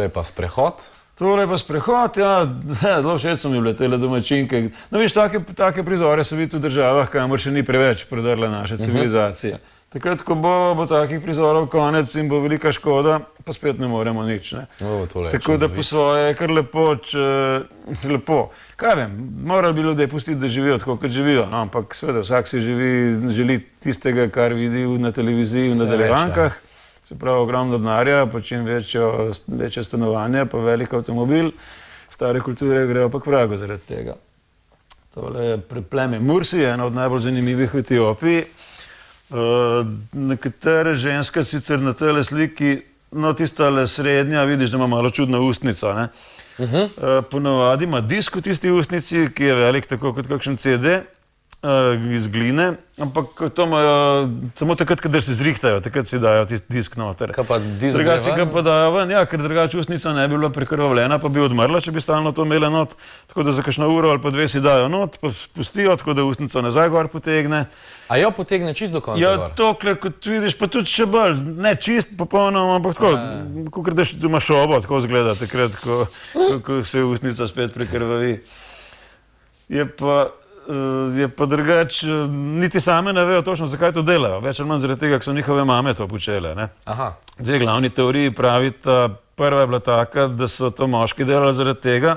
tole je pa sprehod. Tole je pa sprehod, ja, zelo všeč so mi bile tele domačinke. No, viš, take prizore se vidi v državah, kamor še ni preveč predrla naša civilizacija. Takrat, ko bo takih prizorov konec in bo velika škoda, pa spet ne moremo nič, ne. Tako da po svoje je kar lepo. Kaj vem, morali bi ljudje pustiti, da živijo tako, kot živijo, no, ampak seveda vsak si želi tistega, kar vidi na televiziji, v nadaljevankah. Se pravi, ogromno denarja, pa čim večje stanovanje, pa velik avtomobil. Stare kulture grejo pa k vragu zaradi tega. Tole je pleme Mursi, ena od najbolj zanimivih v Etiopiji. Nekatere ženske sicer na tele sliki, no tistale srednja, vidiš, da ima malo čudno ustnico, ne? Ponavadi ima disk v tisti ustnici, ki je velik tako kot kakšen CD iz gline, ampak to imajo samo takrat, kadar se zrihtajo, takrat si dajo tisti disk noter. Kaj pa disk gre Drugače ga pa dajo ven, ja, ker drugače ustnica ne bi bila prekrvavljena, pa bi odmrla, če bi stalno to imela not. Tako da za kakšno uro ali pa dve si dajo not, pa spustijo, tako da ustnica nazaj gor potegne. A jo potegne čist do konca gor? Ja, tokle, kot vidiš, pa tudi še bolj, ne čist popolnoma, ampak tako, kakor da ima šobo, tako izgleda takrat, ko se ustnica spet prekrvavi. Je pa drugač, niti same ne vejo točno, zakaj to delajo. Več ali manj zaradi tega, ker so njihove mame to počele, ne. Dve glavni teoriji pravita, prva je bila taka, da so to moški delali zaradi tega,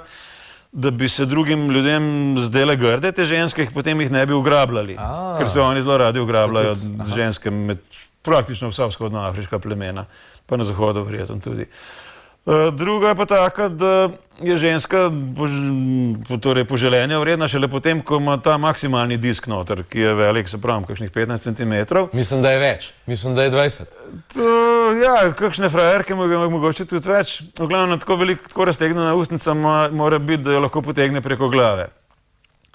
da bi se drugim ljudem zdele grde te ženske, potem jih ne bi ugrabljali. Ker se oni zelo radi ugrabljajo ženske med praktično vsa vzhodnoafriška plemena, pa na zahodu verjetno tudi. Druga je pa taka, da je ženska poželenja vredna šele potem, ko ima ta maksimalni disk noter, ki je velik, se pravim, kakšnih 15 centimetrov. Mislim, da je več. Mislim, da je 20. Ja, kakšne frajerke mogoče tudi več. V glavnem, tako veliko, tako raztegnjena ustnica mora biti, da jo lahko potegne preko glave.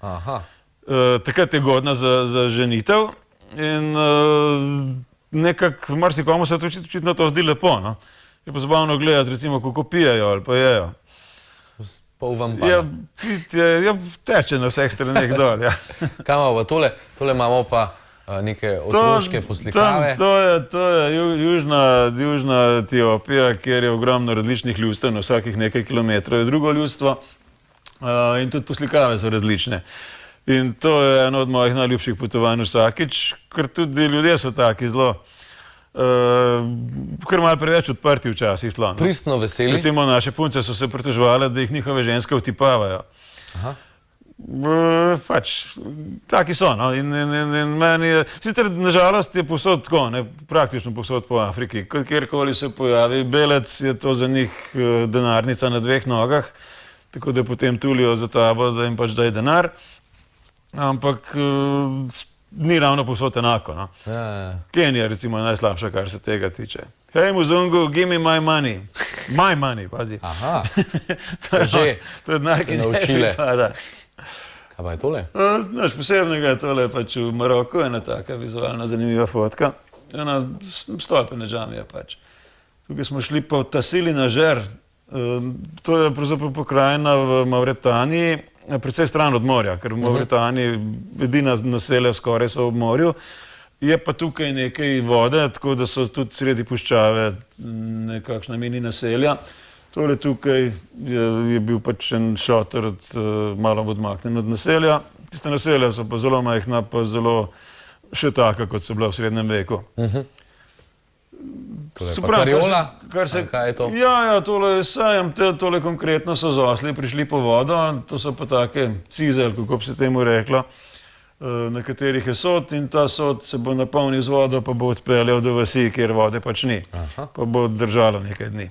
Takrat je godna za ženitev in nekako marsikomu se očitno to zdi lepo, no. Je pa zabavno gledati, recimo, kako pijejo ali pa jejo. Pol vam pada. Ja, teče na vseh straneh dol, ja. Kaj imamo pa tole? Tole imamo pa neke otroške poslikave. To je južna Etiopija, kjer je ogromno različnih ljudstev, na vsakih nekaj kilometrov je drugo ljudstvo in tudi poslikave so različne. In to je eno od mojih najljubših potovanj vsakič, ker tudi ljudje so taki zelo kar malo preveč odprti včasih. Pristno veseli. Recimo naše punce so se pritoževale, da jih njihove ženske vtipavajo. Pač, taki so, no. In meni je, sicer nažalost je povsod tako, ne, praktično povsod po Afriki. Kjerkoli se pojavi belec, je to za njih denarnica na dveh nogah, tako da potem tulijo za tabo, da jim pač daj denar. Ampak ni ravno povsod enako, no. Kenija recimo je najslabša, kar se tega tiče. Hej, Muzungu, give me my money. My money, pazi. To je se naučile. Kaj pa je tole? Nič posebnega, tole je pač v Maroku, ena taka vizualna zanimiva fotka. Ena stolpena džamija pač. Tukaj smo šli po Tassili Niger. To je pravzaprav pokrajina v Mauretaniji, precej stran od morja, ker v Mauretaniji edina naselja skoraj so ob morju. Je pa tukaj nekaj vode, tako da so tudi sredi puščave nekakšna mini naselja. Tole tukaj je bil pač en šotor malo odmaknjen od naselja. Tiste naselja so pa zelo majhna, pa zelo še taka, kot so bila v srednjem veku. Tole je pa kariola? Kaj je to? Ja, tole je sejem, tole konkretno so z osli prišli po vodo, to so pa take cize, kako bi se temu reklo, na katerih je sod in ta sod se bo napolnil z vodo, pa bo odpeljal do vasi, kjer vode pač ni. Pa bo držalo nekaj dni.